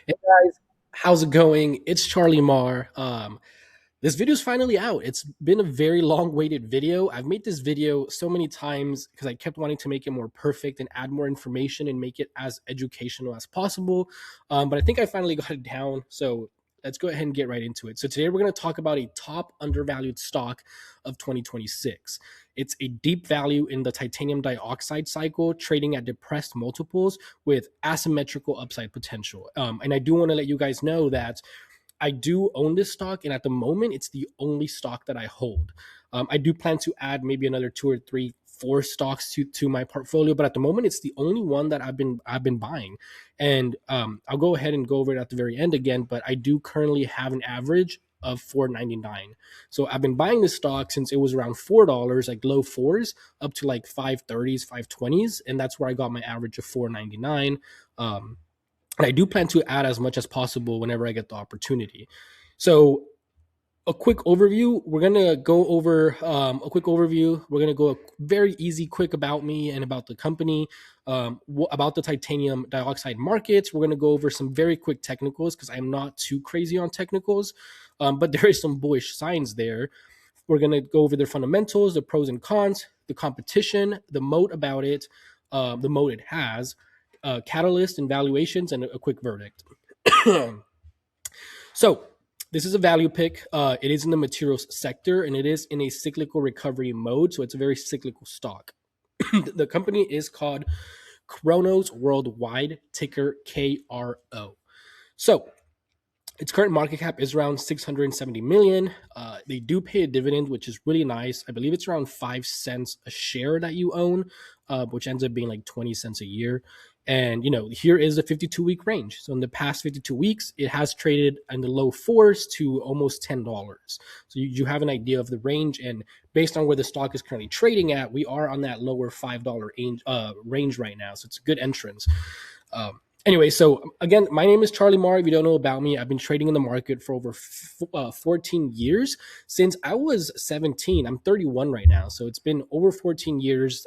Hey guys, how's it going? It's Charlie Marr. This video's finally out. It's been a very long-awaited video. I've made this video so many times because I kept wanting to make it more perfect and add more information and make it as educational as possible. But I think I finally got it down. So let's go ahead and get right into it. So today we're going to talk about a top undervalued stock of 2026. It's a deep value in the titanium dioxide cycle, trading at depressed multiples with asymmetrical upside potential. And I do want to let you guys know that I do own this stock, and at the moment, it's the only stock that I hold. I do plan to add maybe another two or three, four stocks to my portfolio, but at the moment, it's the only one that I've been buying. And I'll go ahead and go over it at the very end again. But I do currently have an average of 4.99. So I've been buying this stock since it was around $4, like low fours, up to like 5.30s, 5.20s, and that's where I got my average of 4.99. And I do plan to add as much as possible whenever I get the opportunity. So a quick overview. We're gonna go over a quick overview. We're gonna go a very easy, quick about me and about the company, about the titanium dioxide markets. We're gonna go over some very quick technicals because I'm not too crazy on technicals, but there is some bullish signs there. We're gonna go over their fundamentals, the pros and cons, the competition, the moat about it, the moat it has, catalyst and valuations, and a quick verdict. So this is a value pick. It is in the materials sector and it is in a cyclical recovery mode. So it's a very cyclical stock. The company is called Kronos Worldwide, ticker KRO. So its current market cap is around 670 million. They do pay a dividend, which is really nice. I believe it's around 5 cents a share that you own, which ends up being like 20 cents a year. And here is the 52-week range. So in the past 52 weeks, it has traded in the low fours to almost $10. So you have an idea of the range, and based on where the stock is currently trading at, we are on that lower $5 range right now. So it's a good entrance. Anyway, so again, my name is Charlie Marr. If you don't know about me, I've been trading in the market for over 14 years since I was 17. I'm 31 right now. So it's been over 14 years.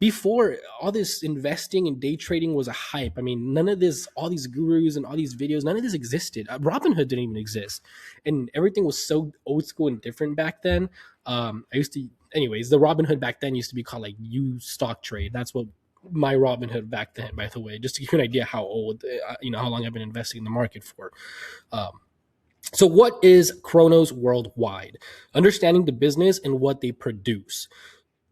Before all this investing and day trading was a hype. I mean, none of this, all these gurus and all these videos, none of this existed. Robinhood didn't even exist. And everything was so old school and different back then. Anyways, the Robinhood back then used to be called like U Stock Trade. That's what my Robinhood back then, by the way, just to give you an idea how old, how long I've been investing in the market for. So what is Kronos Worldwide? Understanding the business and what they produce.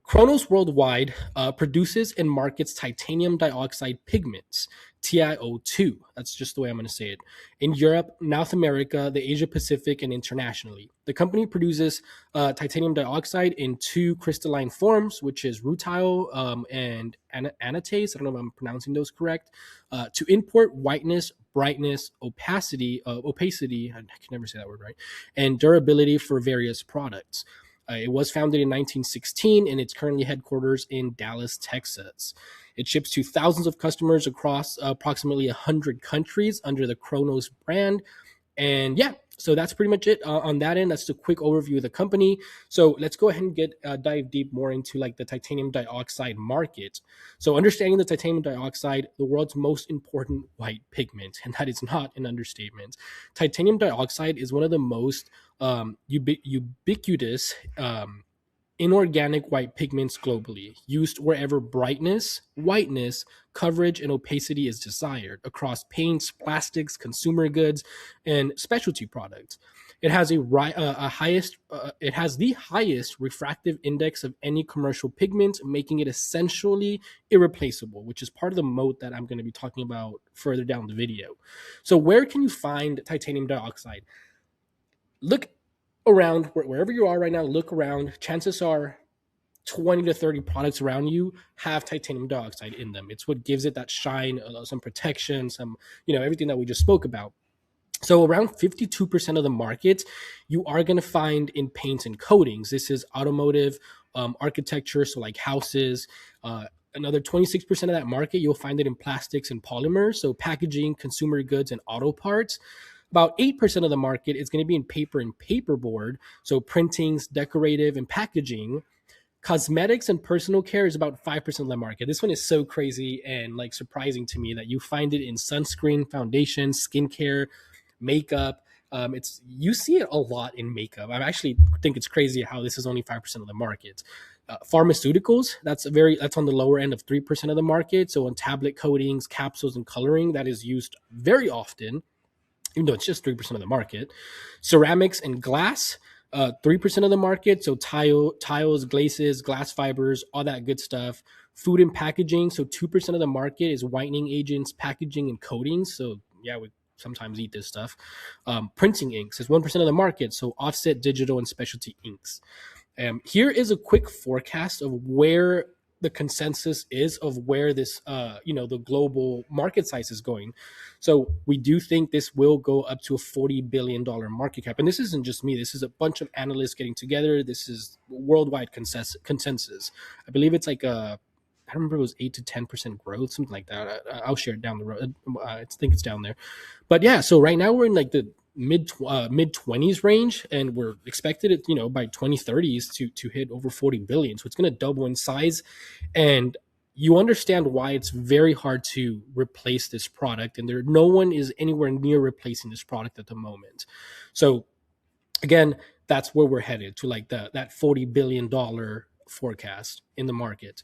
Kronos Worldwide produces and markets titanium dioxide pigments, TiO2. That's just the way I'm going to say it. In Europe, North America, the Asia Pacific, and internationally. The company produces titanium dioxide in two crystalline forms, which is rutile and anatase. I don't know if I'm pronouncing those correct. To import whiteness, brightness, opacity, I can never say that word right, and durability for various products. It was founded in 1916 and it's currently headquarters in Dallas, Texas. It ships to thousands of customers across approximately 100 countries under the Kronos brand. And yeah, so that's pretty much it on that end. That's a quick overview of the company. So let's go ahead and dive deep more into like the titanium dioxide market. So understanding the titanium dioxide, the world's most important white pigment, and that is not an understatement. Titanium dioxide is one of the most ubiquitous inorganic white pigments globally, used wherever brightness, whiteness, coverage, and opacity is desired across paints, plastics, consumer goods, and specialty products. It has it has the highest refractive index of any commercial pigment, making it essentially irreplaceable, which is part of the moat that I'm going to be talking about further down the video. So where can you find titanium dioxide? Look around wherever you are right now. Look around. Chances are 20 to 30 products around you have titanium dioxide in them. It's what gives it that shine, some protection, some, everything that we just spoke about. So around 52% of the market you are going to find in paints and coatings. This is automotive, architecture, so like houses. Another 26% of that market, you'll find it in plastics and polymers, so packaging, consumer goods, and auto parts. About 8% of the market is going to be in paper and paperboard, so printings, decorative, and packaging. Cosmetics and personal care is about 5% of the market. This one is so crazy and like surprising to me that you find it in sunscreen, foundation, skincare, makeup. It's you see it a lot in makeup. I actually think it's crazy how this is only 5% of the market. Pharmaceuticals, that's on the lower end of 3% of the market. So on tablet coatings, capsules, and coloring, that is used very often, even though it's just 3% of the market. Ceramics and glass, 3% of the market. So tiles, glazes, glass fibers, all that good stuff. Food and packaging, so 2% of the market is whitening agents, packaging, and coatings. So yeah, we sometimes eat this stuff. Printing inks is 1% of the market. So offset, digital, and specialty inks. Here is a quick forecast of where the consensus is of where this, the global market size is going. So we do think this will go up to a $40 billion market cap. And this isn't just me. This is a bunch of analysts getting together. This is worldwide consensus. I believe it's like I remember it was 8 to 10% growth, something like that. I'll share it down the road. I think it's down there. But yeah, so right now we're in like the mid 20s range, and we're expected it, by 2030s to hit over 40 billion. So it's going to double in size, and you understand why it's very hard to replace this product, and no one is anywhere near replacing this product at the moment. So again, that's where we're headed to, like that $40 billion forecast in the market.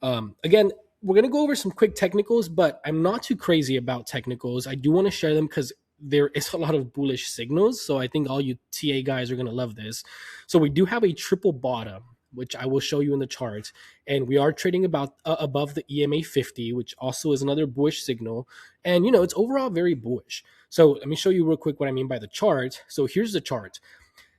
Again, we're going to go over some quick technicals, but I'm not too crazy about technicals. I do want to share them because there is a lot of bullish signals. So I think all you TA guys are going to love this. So we do have a triple bottom, which I will show you in the chart. And we are trading about above the EMA 50, which also is another bullish signal. And, it's overall very bullish. So let me show you real quick what I mean by the chart. So here's the chart.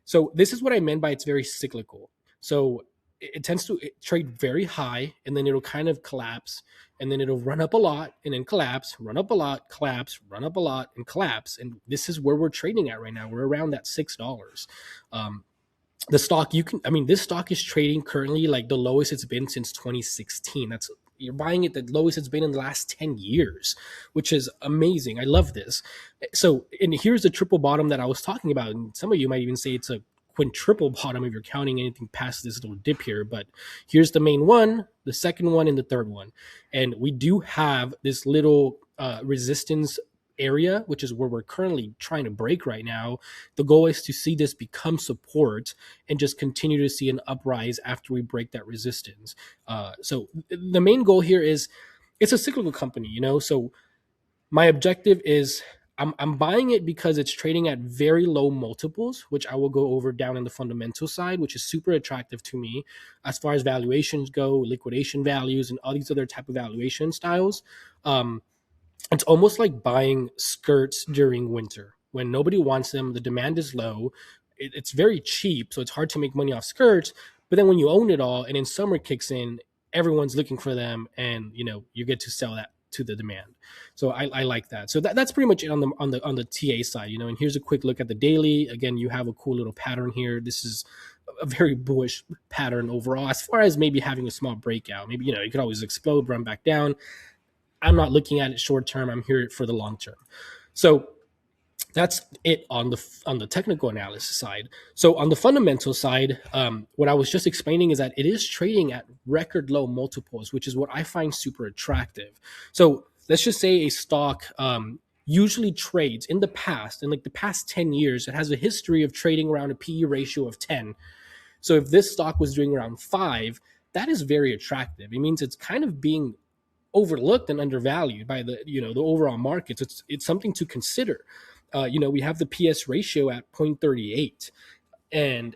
So this is what I meant by it's very cyclical. So it tends to trade very high, and then it'll kind of collapse, and then it'll run up a lot and then collapse, run up a lot, collapse, run up a lot, and collapse. And this is where we're trading at right now. We're around that $6. The stock, this stock is trading currently like the lowest it's been since 2016. You're buying it the lowest it's been in the last 10 years, which is amazing. I love this. So, and here's the triple bottom that I was talking about. And some of you might even say it's a quintuple bottom if you're counting anything past this little dip here. But here's the main one, the second one, and the third one. And we do have this little resistance area, which is where we're currently trying to break right now. The goal is to see this become support and just continue to see an uprise after we break that resistance. So the main goal here is it's a cyclical company, so my objective is I'm buying it because it's trading at very low multiples, which I will go over down in the fundamental side, which is super attractive to me as far as valuations go, liquidation values, and all these other type of valuation styles. It's almost like buying skirts during winter when nobody wants them. The demand is low. It's very cheap, so it's hard to make money off skirts. But then when you own it all, and then summer kicks in, everyone's looking for them, and you get to sell that to the demand. So I like that. So that's pretty much it on the TA side. And here's a quick look at the daily. Again, you have a cool little pattern here. This is a very bullish pattern overall. As far as maybe having a small breakout, maybe you could always explode, run back down. I'm not looking at it short term. I'm here for the long term. So that's it on the technical analysis side. So on the fundamental side, what I was just explaining is that it is trading at record low multiples, which is what I find super attractive. So let's just say a stock usually trades in the past, in like the past 10 years, it has a history of trading around a PE ratio of 10. So if this stock was doing around 5, that is very attractive. It means it's kind of being overlooked and undervalued by the overall markets. It's something to consider. We have the PS ratio at 0.38, and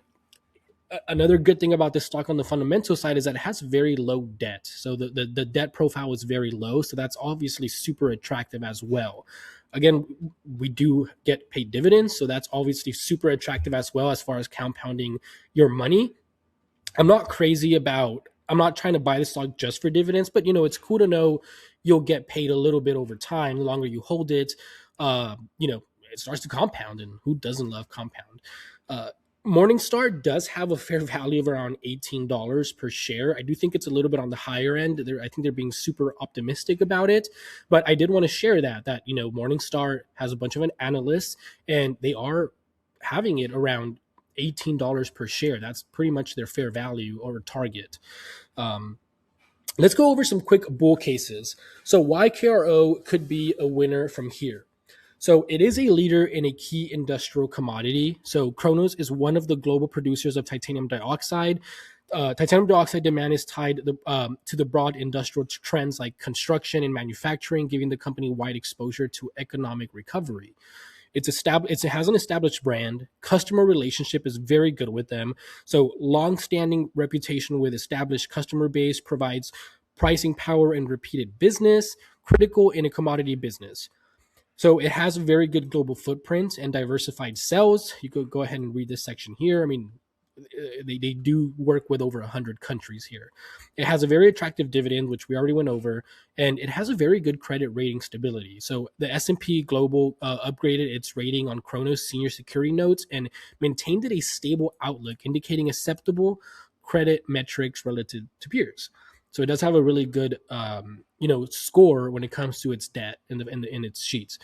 another good thing about this stock on the fundamental side is that it has very low debt. So the debt profile is very low, so that's obviously super attractive as well. Again, we do get paid dividends, so that's obviously super attractive as well as far as compounding your money. I'm not trying to buy the stock just for dividends, but it's cool to know you'll get paid a little bit over time. The longer you hold it, it starts to compound, and who doesn't love compound? Morningstar does have a fair value of around $18 per share. I do think it's a little bit on the higher end. I think they're being super optimistic about it, but I did want to share that Morningstar has a bunch of analysts, and they are having it around $18 per share. That's pretty much their fair value or target. Um, let's go over some quick bull cases. So why KRO could be a winner from here. So it is a leader in a key industrial commodity. So Kronos is one of the global producers of titanium dioxide. Titanium dioxide demand is tied to the broad industrial trends like construction and manufacturing, giving the company wide exposure to economic recovery. It has an established brand. Customer relationship is very good with them. So long-standing reputation with established customer base provides pricing power and repeated business, critical in a commodity business. So it has a very good global footprint and diversified sales. You could go ahead and read this section here. I mean, they do work with over 100 countries here. It has a very attractive dividend, which we already went over, and it has a very good credit rating stability. So the S&P Global upgraded its rating on Kronos senior security notes and maintained it a stable outlook, indicating acceptable credit metrics relative to peers. So it does have a really good, score when it comes to its debt in its sheets.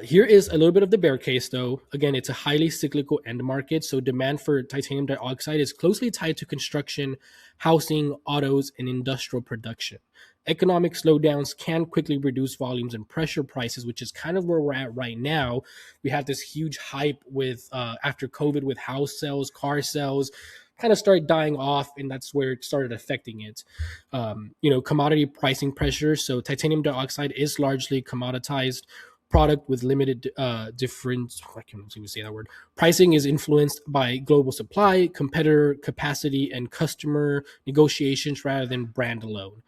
Here is a little bit of the bear case, though. Again, it's a highly cyclical end market, so demand for titanium dioxide is closely tied to construction, housing, autos, and industrial production. Economic slowdowns can quickly reduce volumes and pressure prices, which is kind of where we're at right now. We have this huge hype with after COVID with house sales, car sales, kind of started dying off, and that's where it started affecting it. Commodity pricing pressure. So titanium dioxide is largely commoditized product with limited difference. I can't even say that word. Pricing is influenced by global supply, competitor capacity, and customer negotiations rather than brand alone.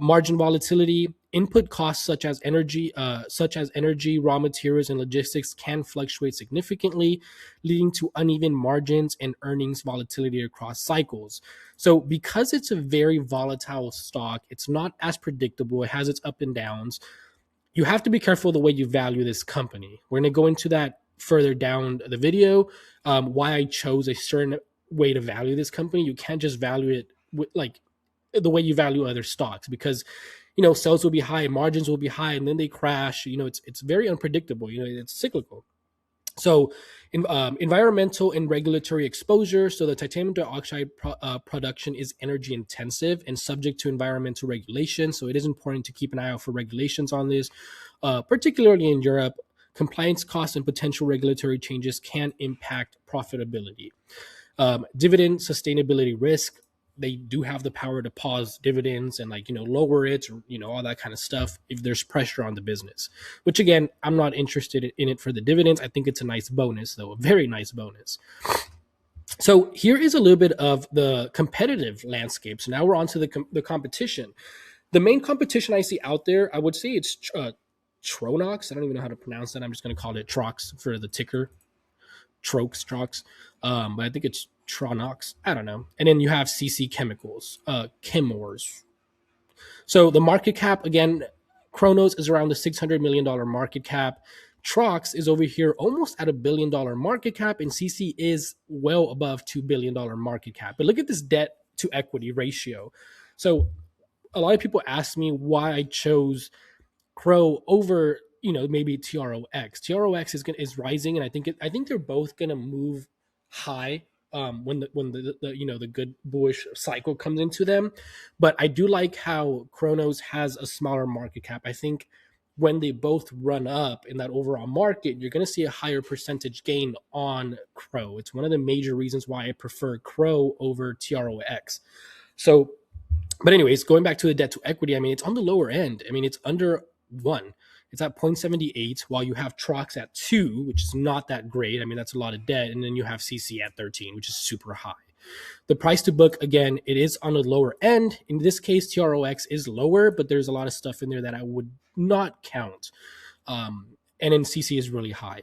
Margin volatility, input costs such as energy, raw materials, and logistics can fluctuate significantly, leading to uneven margins and earnings volatility across cycles. So, because it's a very volatile stock, it's not as predictable. It has its up and downs. You have to be careful the way you value this company. We're going to go into that further down the video, why I chose a certain way to value this company. You can't just value it with, like, the way you value other stocks, because sales will be high, margins will be high, and then they crash. It's very unpredictable. It's cyclical. So, environmental and regulatory exposure. So, the titanium dioxide production is energy intensive and subject to environmental regulation. So, it is important to keep an eye out for regulations on this, particularly in Europe. Compliance costs and potential regulatory changes can impact profitability. Dividend sustainability risk. They do have the power to pause dividends and lower it, or all that kind of stuff if there's pressure on the business, which again, I'm not interested in it for the dividends. I think it's a nice bonus, though, a very nice bonus. So here is a little bit of the competitive landscape. So now we're on to the competition. The main competition I see out there, I would say it's Tronox. I don't even know how to pronounce that. I'm just going to call it Trox for the ticker. Trox. But I think it's Tronox. I don't know. And then you have CC Chemicals, Chemours. So the market cap, again, Kronos is around the $600 million market cap. Trox is over here almost at $1 billion market cap, and CC is well above $2 billion market cap. But look at this debt to equity ratio. So a lot of people ask me why I chose KRO over maybe TROX. TROX is rising, and I think they're both gonna move high when the good bullish cycle comes into them. But I do like how Kronos has a smaller market cap. I think when they both run up in that overall market, you're going to see a higher percentage gain on KRO. It's one of the major reasons why I prefer KRO over TROX. So, but anyways, going back to the debt to equity, I mean, it's on the lower end. I mean, it's under 1. It's at 0.78, while you have Trox at 2, which is not that great. I mean, that's a lot of debt. And then you have CC at 13, which is super high. The price to book, again, it is on the lower end. In this case, TROX is lower, but there's a lot of stuff in there that I would not count. And then CC is really high.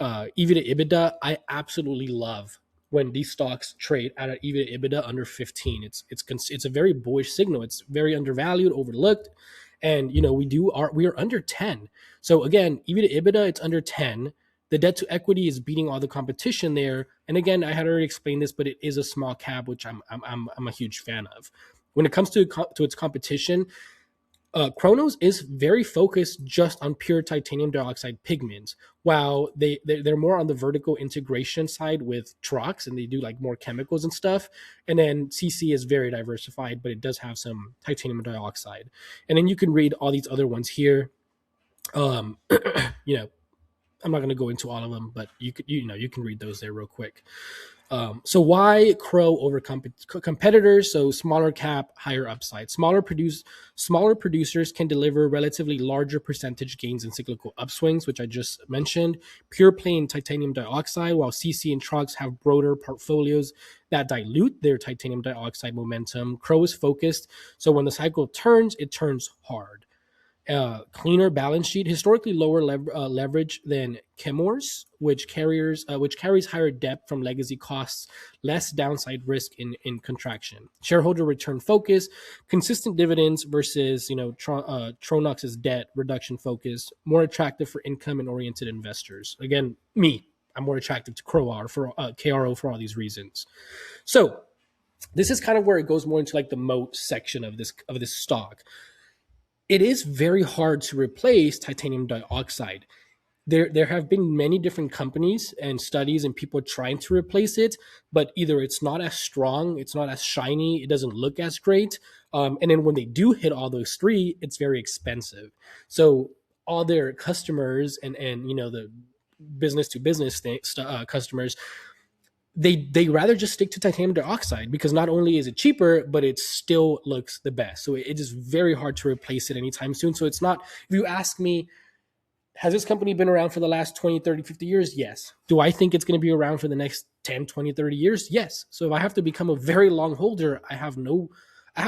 EV to EBITDA, I absolutely love when these stocks trade at an EV to EBITDA under 15. It's a very bullish signal. It's very undervalued, overlooked. And we are under 10. So again, EV to EBITDA, it's under 10. The debt to equity is beating all the competition there. And again, I had already explained this, but it is a small cap, which I'm a huge fan of. When it comes to its competition, Kronos is very focused just on pure titanium dioxide pigments, while they're more on the vertical integration side with trucks, and they do like more chemicals and stuff. And then CC is very diversified, but it does have some titanium dioxide. And then you can read all these other ones here. Um, you know, I'm not going to go into all of them, but you can read those there real quick. So why Crow over competitors? So smaller cap, higher upside. Smaller producers can deliver relatively larger percentage gains in cyclical upswings, which I just mentioned. Pure plain titanium dioxide, while CC and trucks have broader portfolios that dilute their titanium dioxide momentum. Crow is focused, so when the cycle turns, it turns hard. Cleaner balance sheet, historically lower leverage than Chemours, which carries higher debt from legacy costs, less downside risk in contraction. Shareholder return focus, consistent dividends versus Tronox's debt reduction focus, more attractive for income and oriented investors. Again, I'm more attractive to KRO for all these reasons. So this is kind of where it goes more into like the moat section of this stock. It is very hard to replace titanium dioxide. There have been many different companies and studies and people trying to replace it, but either it's not as strong, it's not as shiny, it doesn't look as great, and then when they do hit all those three, it's very expensive. So all their customers and the business to business customers, they rather just stick to titanium dioxide because not only is it cheaper, but it still looks the best. So it is very hard to replace it anytime soon. So it's not, if you ask me, has this company been around for the last 20, 30, 50 years? Yes. Do I think it's going to be around for the next 10, 20, 30 years? Yes. So if I have to become a very long holder, I have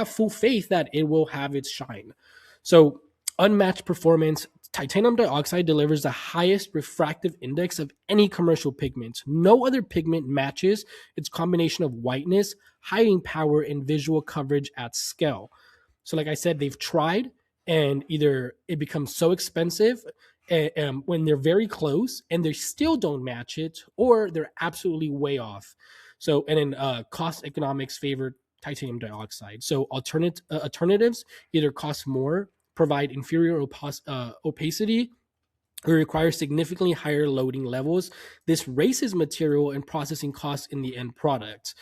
full faith that it will have its shine. So unmatched performance. Titanium dioxide delivers the highest refractive index of any commercial pigment. No other pigment matches its combination of whiteness, hiding power, and visual coverage at scale. So, like I said, they've tried, and either it becomes so expensive when they're very close and they still don't match it, or they're absolutely way off. So, and then cost economics favor titanium dioxide. So, alternatives either cost more, provide inferior opacity, or require significantly higher loading levels. This raises material and processing costs in the end product.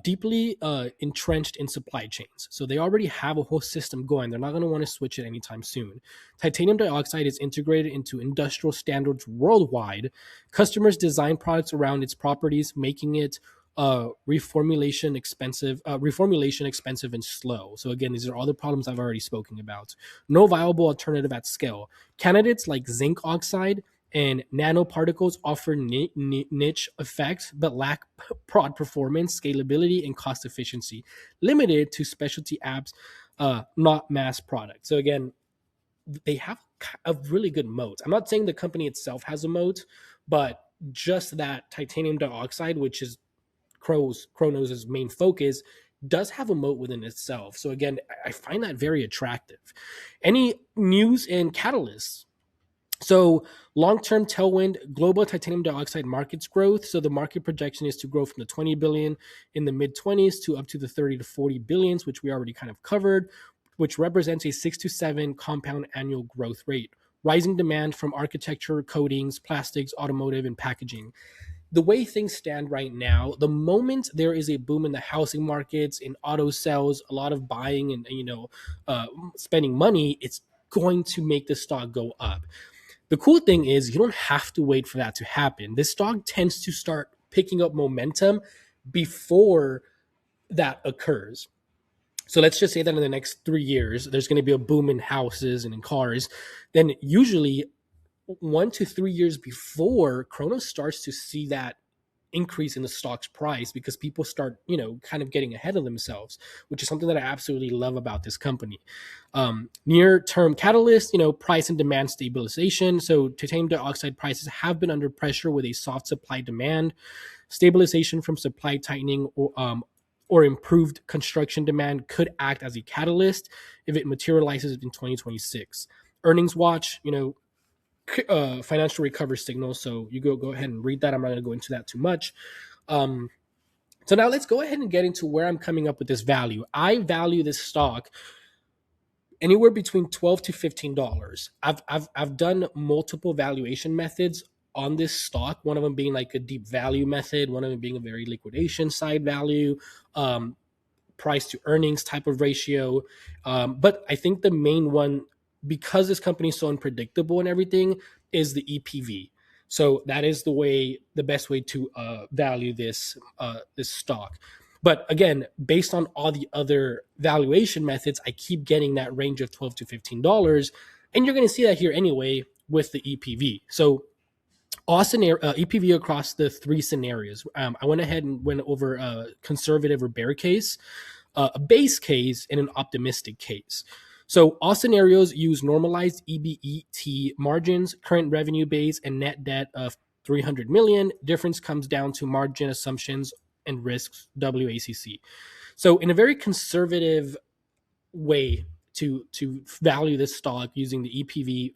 Deeply entrenched in supply chains. So they already have a whole system going. They're not going to want to switch it anytime soon. Titanium dioxide is integrated into industrial standards worldwide. Customers design products around its properties, making it reformulation expensive and slow. So again, these are all the problems I've already spoken about. No viable alternative at scale. Candidates like zinc oxide and nanoparticles offer niche effects but lack broad performance, scalability, and cost efficiency, limited to specialty apps, not mass products. So again, they have a really good moat. I'm not saying the company itself has a moat, but just that titanium dioxide, which is Kronos' main focus, does have a moat within itself. So again, I find that very attractive. Any news and catalysts? So long-term tailwind, global titanium dioxide markets growth. So the market projection is to grow from the 20 billion in the mid 20s to up to the 30 to 40 billions, which we already kind of covered, which represents a 6 to 7 compound annual growth rate. Rising demand from architecture, coatings, plastics, automotive, and packaging. The way things stand right now, the moment there is a boom in the housing markets, in auto sales, a lot of buying and spending money, it's going to make the stock go up. The cool thing is you don't have to wait for that to happen. This stock tends to start picking up momentum before that occurs. So let's just say that in the next 3 years, there's going to be a boom in houses and in cars. Then usually 1 to 3 years before, Kronos starts to see that increase in the stock's price because people start, kind of getting ahead of themselves, which is something that I absolutely love about this company. Near term catalyst, price and demand stabilization. So titanium dioxide prices have been under pressure with a soft supply demand. Stabilization from supply tightening or improved construction demand could act as a catalyst if it materializes in 2026. Earnings watch, financial recovery signals. So you go ahead and read that. I'm not going to go into that too much. So now let's go ahead and get into where I'm coming up with this value. I value this stock anywhere between $12 to $15. I've done multiple valuation methods on this stock. One of them being like a deep value method, one of them being a very liquidation side value, um, price to earnings type of ratio. But I think the main one, because this company is so unpredictable and everything, is the EPV. So that is the best way to value this stock. But again, based on all the other valuation methods, I keep getting that range of $12 to $15, and you're going to see that here anyway with the EPV. So all EPV across the three scenarios. I went ahead and went over a conservative or bear case, a base case, and an optimistic case. So all scenarios use normalized EBET margins, current revenue base, and net debt of 300 million. Difference comes down to margin assumptions and risks, WACC. So in a very conservative way to value this stock using the EPV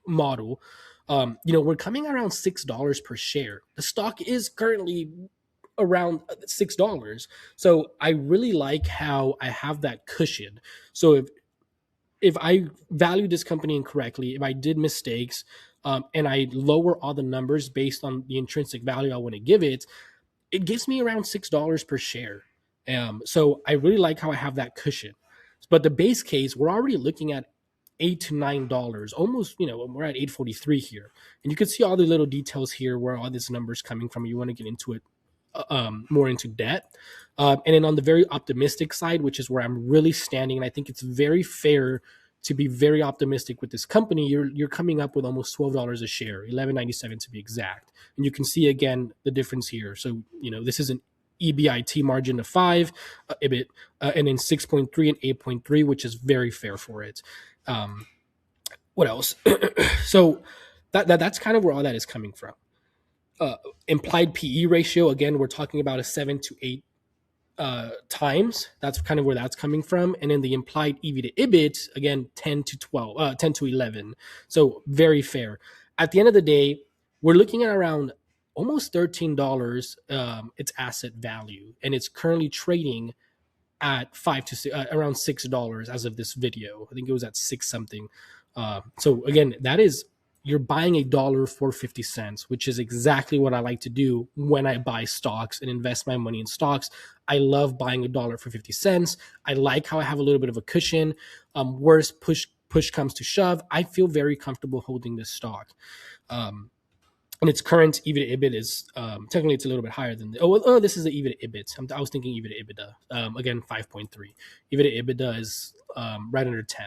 model, we're coming around $6 per share. The stock is currently around $6. So I really like how I have that cushion. So if I value this company incorrectly, if I did mistakes, and I lower all the numbers based on the intrinsic value I want to give it, it gives me around $6 per share. So I really like how I have that cushion. But the base case, we're already looking at $8 to $9, almost. We're at 843 here, and you can see all the little details here where all this numbers coming from. You want to get into it more into debt. And then on the very optimistic side, which is where I'm really standing, and I think it's very fair to be very optimistic with this company, you're coming up with almost $12 a share, 11.97 to be exact. And you can see again the difference here. So this is an EBIT margin of 5, EBIT, and then 6.3 and 8.3, which is very fair for it. What else? So that's kind of where all that is coming from. Implied PE ratio, again, we're talking about a 7 to 8 times. That's kind of where that's coming from. And then the implied EV to EBIT, again, 10 to 12, 10 to 11. So very fair. At the end of the day, we're looking at around almost $13 its asset value, and it's currently trading at around $6 as of this video. I think it was at six something. So again, that is, you're buying $1 for 50 cents, which is exactly what I like to do when I buy stocks and invest my money in stocks. I love buying $1 for 50 cents. I like how I have a little bit of a cushion. Worst push comes to shove, I feel very comfortable holding this stock. And its current EV to EBIT is technically it's a little bit higher than this is the EV to EBIT. I was thinking EV to EBITDA. Again, 5.3. EV to EBITDA is right under 10.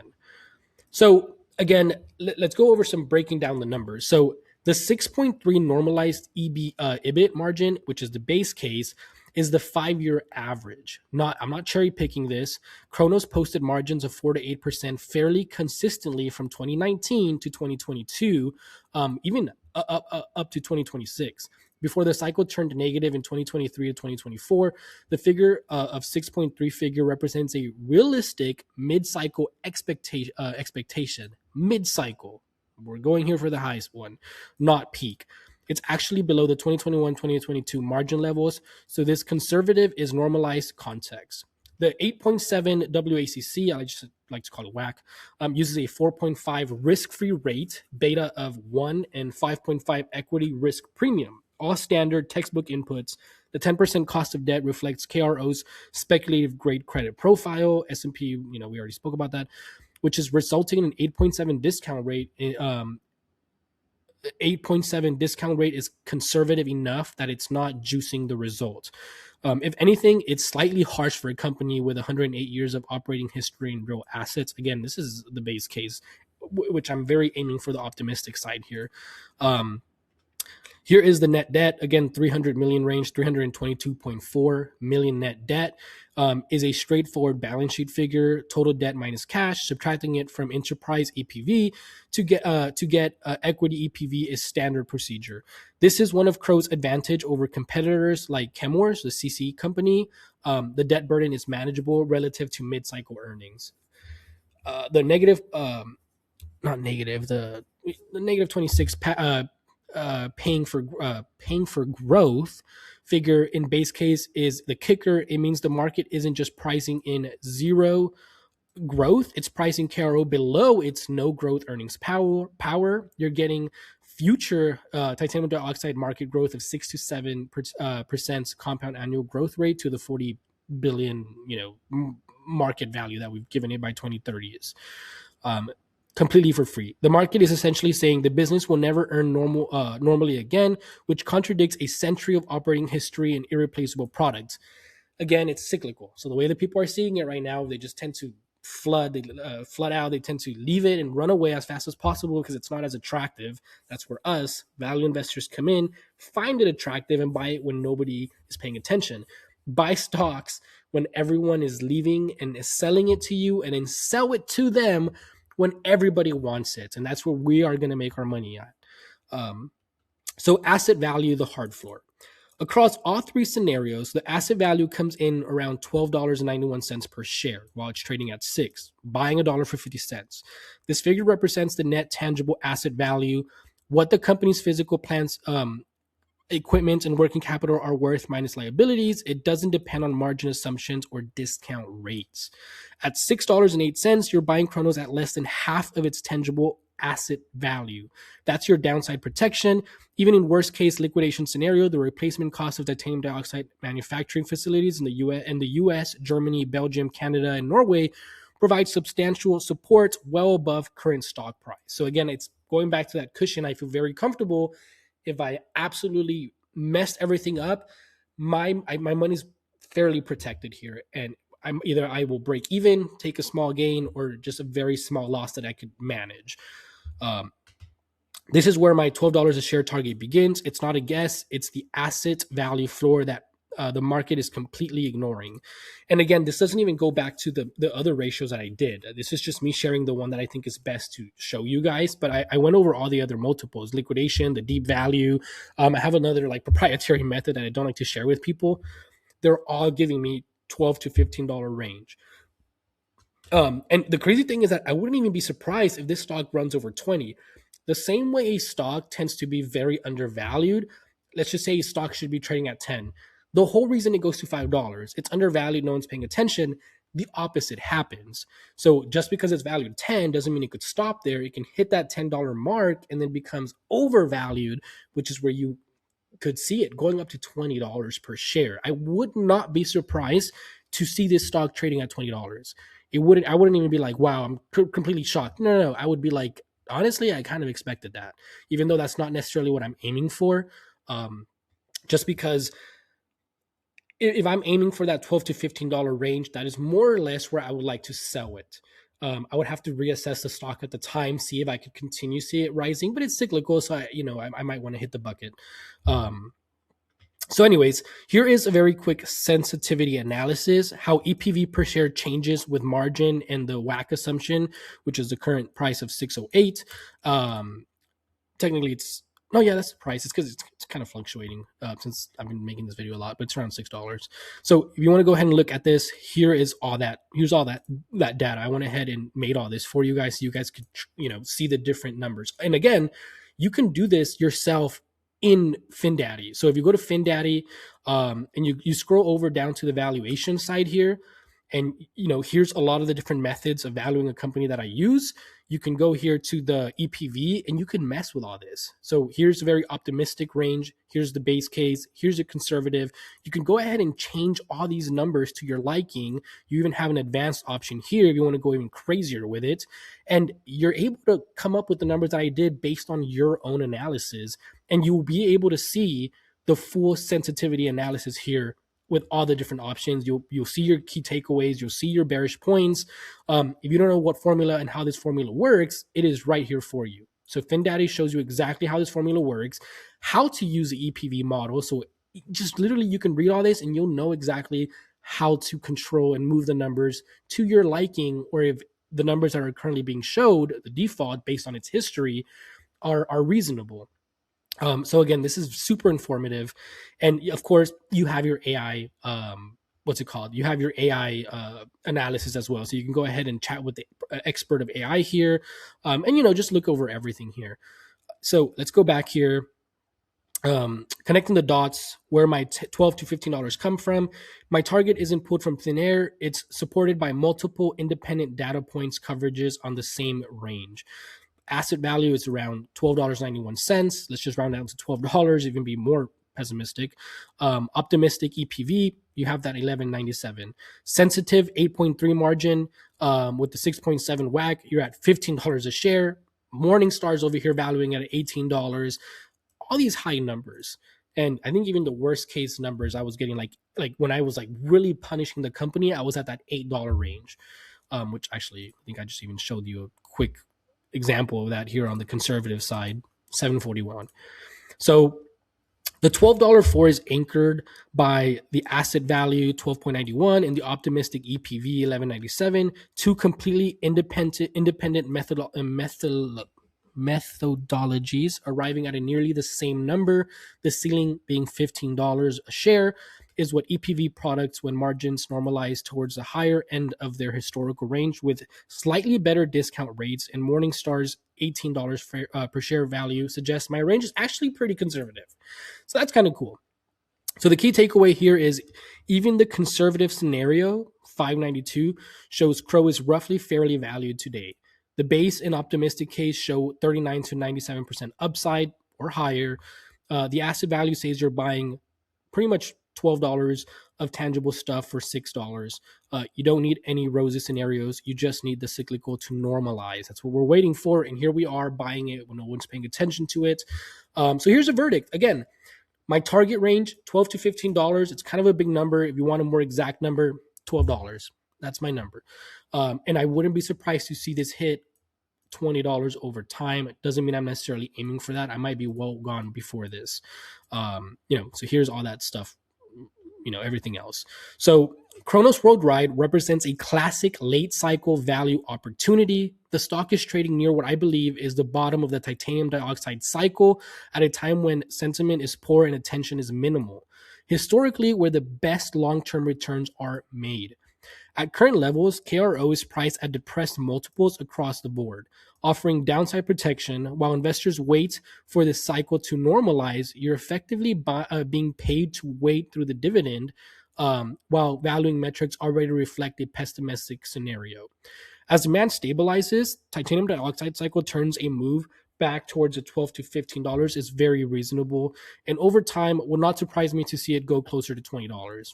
So again, let's go over some breaking down the numbers. So the 6.3 normalized EBIT margin, which is the base case, is the 5-year average. I'm not cherry picking this. Kronos posted margins of 4 to 8% fairly consistently from 2019 to 2022, even up to 2026. Before the cycle turned negative in 2023 to 2024, the figure of 6.3 figure represents a realistic mid-cycle expectation. Mid-cycle. We're going here for the highest one, not peak. It's actually below the 2021-2022 margin levels, so this conservative is normalized context. The 8.7 WACC, I just like to call it WACC, uses a 4.5 risk-free rate, beta of 1, and 5.5 equity risk premium. All standard textbook inputs. The 10% cost of debt reflects KRO's speculative grade credit profile. S&P, we already spoke about that, which is resulting in an 8.7 discount rate. 8.7 discount rate is conservative enough that it's not juicing the result. If anything, it's slightly harsh for a company with 108 years of operating history and real assets. Again, this is the base case, which I'm very aiming for the optimistic side here. Here is the net debt. Again, 300 million range, 322.4 million net debt is a straightforward balance sheet figure. Total debt minus cash, subtracting it from enterprise EPV to get equity EPV is standard procedure. This is one of KRO's advantage over competitors like Chemours, the CCE company. The debt burden is manageable relative to mid-cycle earnings. The negative, not negative, the negative 26 paying for growth figure in base case is the kicker. It means the market isn't just pricing in zero growth, it's pricing KRO below its no growth earnings power. You're getting future titanium dioxide market growth of 6 to 7% compound annual growth rate to the 40 billion, market value that we've given it by 2030 is completely for free. The market is essentially saying the business will never earn normally again, which contradicts a century of operating history and irreplaceable products. Again, it's cyclical. So the way that people are seeing it right now, they just tend to flood out. They tend to leave it and run away as fast as possible because it's not as attractive. That's where us value investors come in, find it attractive, and buy it when nobody is paying attention. Buy stocks when everyone is leaving and is selling it to you, and then sell it to them when everybody wants it. And that's where we are going to make our money at. So asset value, the hard floor. Across all three scenarios, the asset value comes in around $12.91 per share, while it's trading at $6, buying $1 for 50 cents. This figure represents the net tangible asset value, what the company's physical plants, equipment, and working capital are worth minus liabilities. It doesn't depend on margin assumptions or discount rates. At $6.08, you're buying Kronos at less than half of its tangible asset value. That's your downside protection. Even in worst case liquidation scenario, the replacement cost of titanium dioxide manufacturing facilities in the US, Germany, Belgium, Canada, and Norway provide substantial support well above current stock price. So again, it's going back to that cushion. I feel very comfortable. If I absolutely messed everything up, my money's fairly protected here, and I will break even, take a small gain, or just a very small loss that I could manage. This is where my $12 a share target begins. It's not a guess. It's the asset value floor that the market is completely ignoring. And again, this doesn't even go back to the other ratios that I did. This is just me sharing the one that I think is best to show you guys. But I went over all the other multiples, liquidation, the deep value. I have another like proprietary method that I don't like to share with people. They're all giving me $12 to $15 range. And the crazy thing is that I wouldn't even be surprised if this stock runs over 20. The same way a stock tends to be very undervalued, let's just say a stock should be trading at 10. The whole reason it goes to $5, it's undervalued, no one's paying attention. The opposite happens. So just because it's valued 10 doesn't mean it could stop there. It can hit that $10 mark and then becomes overvalued, which is where you could see it going up to $20 per share. I would not be surprised to see this stock trading at $20. I wouldn't even be like, wow, I'm completely shocked. No. I would be like, honestly, I kind of expected that, even though that's not necessarily what I'm aiming for. Just because if I'm aiming for that $12 to $15 range, that is more or less where I would like to sell it. I would have to reassess the stock at the time, see if I could continue see it rising, but it's cyclical, so I might want to hit the bucket. So anyways, here is a very quick sensitivity analysis, how EPV per share changes with margin and the WACC assumption, which is the current price of 608. Technically it's, no, yeah, that's the price. It's because it's kind of fluctuating since I've been making this video a lot, but it's around $6. So if you want to go ahead and look at this, here's all that data. I went ahead and made all this for you guys so you guys could, see the different numbers. And again, you can do this yourself in FinDaddy. So if you go to FinDaddy and you scroll over down to the valuation side here, and here's a lot of the different methods of valuing a company that I use. You can go here to the EPV and you can mess with all this. So here's a very optimistic range. Here's the base case. Here's a conservative. You can go ahead and change all these numbers to your liking. You even have an advanced option here if you want to go even crazier with it. And you're able to come up with the numbers that I did based on your own analysis. And you will be able to see the full sensitivity analysis here with all the different options. You'll see your key takeaways. You'll see your bearish points. If you don't know what formula and how this formula works, it is right here for you. So FinDaddy shows you exactly how this formula works, how to use the EPV model. So just literally you can read all this and you'll know exactly how to control and move the numbers to your liking, or if the numbers that are currently being showed, the default based on its history, are reasonable. So again, this is super informative. And of course, you have your AI, You have your AI analysis as well. So you can go ahead and chat with the expert of AI here and, just look over everything here. So let's go back here. Connecting the dots where my $12 to $15 come from. My target isn't pulled from thin air. It's supported by multiple independent data points coverages on the same range. Asset value is around $12.91. Let's just round down to $12, even be more pessimistic. Optimistic EPV, you have that 11.97. Sensitive 8.3 margin with the 6.7 WAC, you're at $15 a share. Morningstar's over here valuing at $18. All these high numbers. And I think even the worst case numbers I was getting, like when I was like really punishing the company, I was at that $8 range, which actually I think I just even showed you a quick example of that here on the conservative side, 741. So the $12 floor is anchored by the asset value 12.91 and the optimistic EPV 11.97, two completely independent methodologies arriving at a nearly the same number, the ceiling being $15 a share, is what EPV products when margins normalize towards the higher end of their historical range with slightly better discount rates, and Morningstar's $18 per share value suggests my range is actually pretty conservative. So that's kind of cool. So the key takeaway here is even the conservative scenario, 592, shows KRO is roughly fairly valued today. The base and optimistic case show 39 to 97% upside or higher. The asset value says you're buying pretty much $12 of tangible stuff for $6. You don't need any rosy scenarios. You just need the cyclical to normalize. That's what we're waiting for. And here we are buying it when no one's paying attention to it. So here's a verdict. Again, my target range, $12 to $15. It's kind of a big number. If you want a more exact number, $12. That's my number. And I wouldn't be surprised to see this hit $20 over time. It doesn't mean I'm necessarily aiming for that. I might be well gone before this. So here's all that stuff, everything else. So Kronos Worldwide represents a classic late cycle value opportunity. The stock is trading near what I believe is the bottom of the titanium dioxide cycle at a time when sentiment is poor and attention is minimal. Historically, where the best long-term returns are made. At current levels, KRO is priced at depressed multiples across the board, offering downside protection while investors wait for the cycle to normalize. You're effectively being paid to wait through the dividend while valuing metrics already reflect a pessimistic scenario. As demand stabilizes, titanium dioxide cycle turns a move back towards the $12 to $15 is very reasonable, and over time would not surprise me to see it go closer to $20.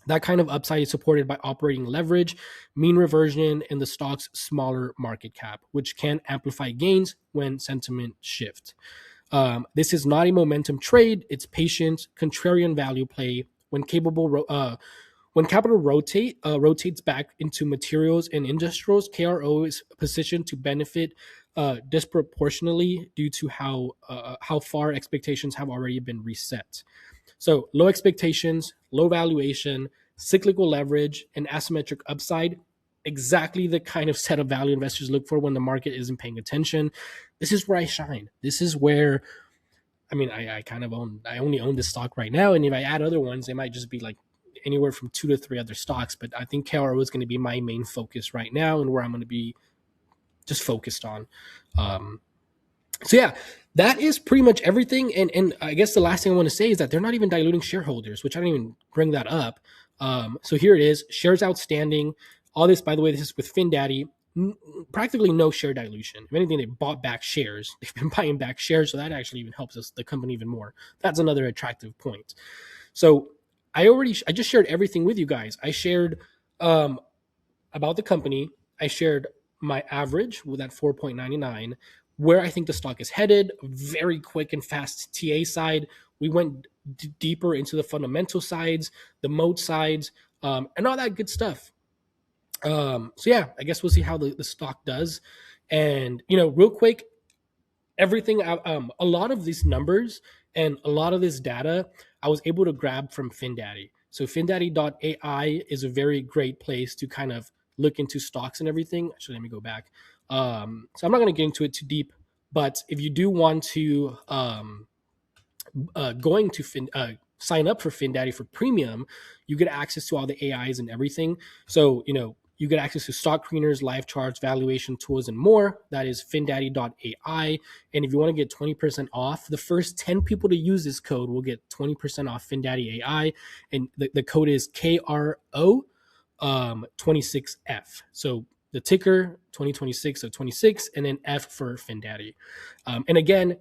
That kind of upside is supported by operating leverage, mean reversion, and the stock's smaller market cap, which can amplify gains when sentiment shifts. This is not a momentum trade. It's patient, contrarian value play. When capital rotates back into materials and industrials, KRO is positioned to benefit disproportionately due to how far expectations have already been reset. So low expectations, low valuation, cyclical leverage, and asymmetric upside, exactly the kind of set of value investors look for when the market isn't paying attention. This is where I shine. This is where, I only own this stock right now. And if I add other ones, they might just be like anywhere from 2 to 3 other stocks. But I think KRO is going to be my main focus right now and where I'm going to be just focused on. So yeah, that is pretty much everything. And I guess the last thing I want to say is that they're not even diluting shareholders, which I didn't even bring that up. So here it is, shares outstanding. All this, by the way, this is with FinDaddy. Practically no share dilution. If anything, they bought back shares. They've been buying back shares, so that actually even helps us, the company, even more. That's another attractive point. So I just shared everything with you guys. I shared about the company. I shared my average with that 4.99, where I think the stock is headed, very quick and fast TA side. We went deeper into the fundamental sides, the mode sides, and all that good stuff. So yeah, I guess we'll see how the stock does. And, real quick, everything, a lot of these numbers and a lot of this data, I was able to grab from FinDaddy. So FinDaddy.AI is a very great place to kind of look into stocks and everything. Actually, let me go back. So I'm not going to get into it too deep, but if you do want to sign up for FinDaddy for premium, you get access to all the AIs and everything. So You get access to stock screeners, live charts, valuation tools, and more. That is FinDaddy.AI. And if you want to get 20% off, the first 10 people to use this code will get 20% off FinDaddy.AI. And the code is KRO 26F. So the ticker 2026, so 26, and then F for FinDaddy. And again,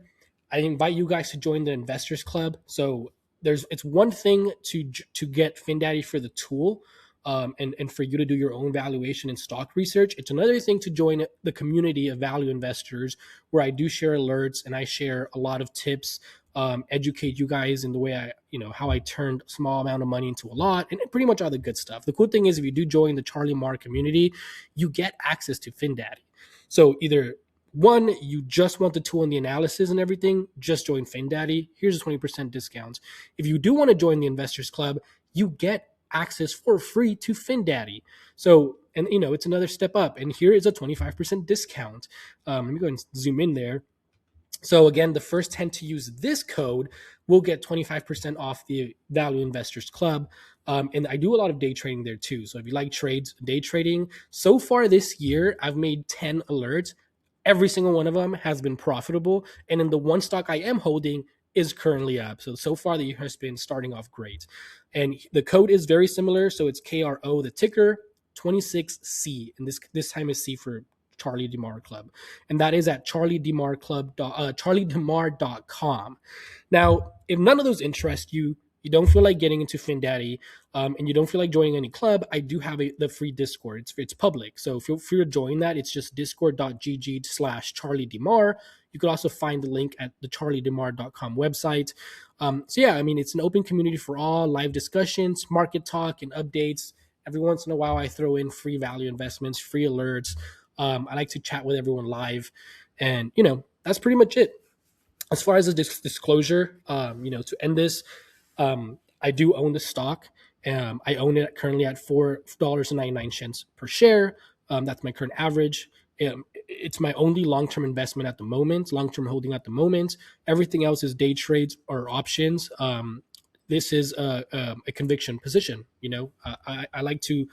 I invite you guys to join the Investors Club. So it's one thing to get FinDaddy for the tool, and for you to do your own valuation and stock research. It's another thing to join the community of value investors, where I do share alerts and I share a lot of tips, educate you guys in the way how I turned a small amount of money into a lot, and pretty much all the good stuff. The cool thing is, if you do join the Charlie Marr community, you get access to FinDaddy. So either one, you just want the tool and the analysis and everything, just join FinDaddy. Here's a 20% discount. If you do want to join the Investors Club, you get access for free to FinDaddy. So, and it's another step up. And here is a 25% discount. Let me go and zoom in there. So again, the first 10 to use this code will get 25% off the Value Investors Club. And I do a lot of day trading there too. So if you like day trading, so far this year, I've made 10 alerts. Every single one of them has been profitable. And in the one stock I am holding is currently up. So far the year has been starting off great. And the code is very similar. So it's KRO, the ticker, 26C. And this time is C for Charlie DeMar Club. And that is at charliedemar.com. Now, if none of those interest you, you don't feel like getting into FinDaddy, and you don't feel like joining any club, I do have the free Discord. It's public. So feel free to join that. It's just discord.gg/CharlieDemar. You could also find the link at the charliedemar.com website. So yeah, I mean, it's an open community for all, live discussions, market talk, and updates. Every once in a while, I throw in free value investments, free alerts. I like to chat with everyone live. And, that's pretty much it. As far as the disclosure, to end this, I do own the stock. I own it currently at $4.99 per share. That's my current average. It's my only long-term investment at the moment, long-term holding at the moment. Everything else is day trades or options. This is a conviction position. I like to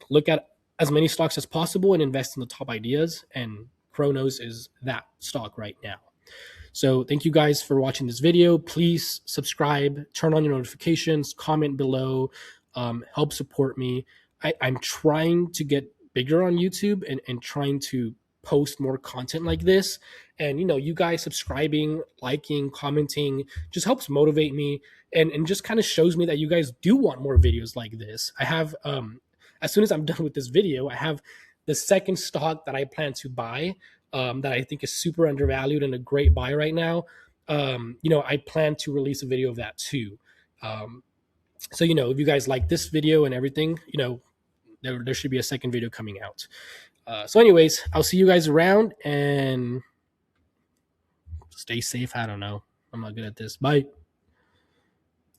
look at as many stocks as possible and invest in the top ideas. And Kronos is that stock right now. So thank you guys for watching this video. Please subscribe, turn on your notifications, comment below, help support me. I'm trying to get bigger on YouTube and trying to post more content like this. And, you guys subscribing, liking, commenting just helps motivate me and just kind of shows me that you guys do want more videos like this. I have, as soon as I'm done with this video, I have the second stock that I plan to buy, that I think is super undervalued and a great buy right now. I plan to release a video of that too. So, if you guys like this video and everything, there should be a second video coming out. So anyways, I'll see you guys around and stay safe. I don't know. I'm not good at this. Bye.